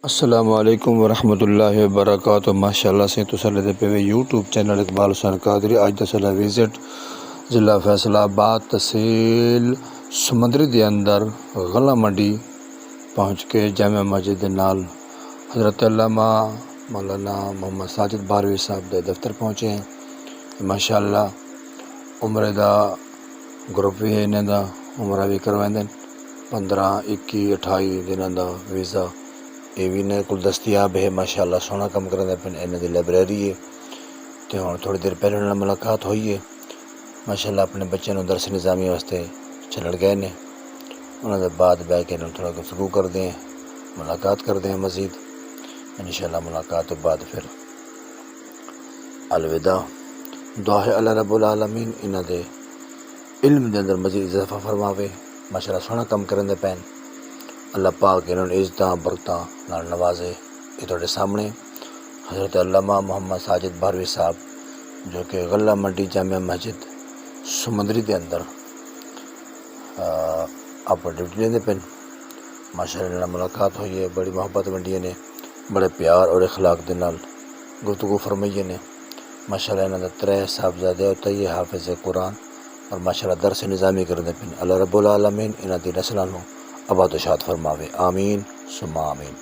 السلام علیکم ورحمۃ اللہ وبرکاتہ۔ ماشاء اللہ سے تسلط پہ یوٹیوب چینل اقبال حسین قادری اج دسلا وزٹ ضلع فیصل آباد تحصیل سمندری دے اندر غلہ منڈی پہنچ کے جامع مسجد نال حضرت علامہ مولانا محمد ساجد باروی صاحب دے دفتر پہنچے ہیں۔ ماشاء اللہ عمرے دا گروپ بھی ہے، انہیں دا عمرہ بھی کروائیں 15 21 28 دنوں دا ویزا یہ بھی انہیں کو دستیاب ہے۔ ماشاء اللہ سونا کم کرتے پہ انہیں دی لائبریری ہے تو ہوں تھوڑی دیر پہلے انہیں ملاقات ہوئی ہے۔ ماشاء اللہ اپنے بچے نوں درس نظامی واسطے چلڑ گئے نے، انہوں نے بعد بہ کے انہوں تھوڑا گفتگو کرتے ہیں، ملاقات کرتے ہیں مزید انشاءاللہ۔ ملاقات تو بعد پھر الوداع۔ دعا ہے اللہ رب العالمین انہوں دے علم دے اندر مزید اضافہ فرماوے۔ ماشاء اللہ سونا کم کرنے پین اللہ پاک انہوں نے عزتاں برکتاں نال نوازے۔ یہ تھوڑے سامنے حضرت علامہ محمد ساجد باروی صاحب جو کہ غلہ منڈی جامع مسجد سمندری دے اندر آپ ڈیوٹی لیندے پین۔ ماشاء اللہ ملاقات ہوئی ہے، بڑی محبت منڈی نے، بڑے پیار اور اخلاق دے نال گفتگو فرمائی نے۔ ماشاء اللہ انہوں نے 3 صاحبزادے اور 3 حافظ قرآن اور ماشاء اللہ درس نظامی کرنے پین۔ اللہ رب العالمین انہوں دی نسلوں آباد و شاد فرماوے، آمین ثم آمین۔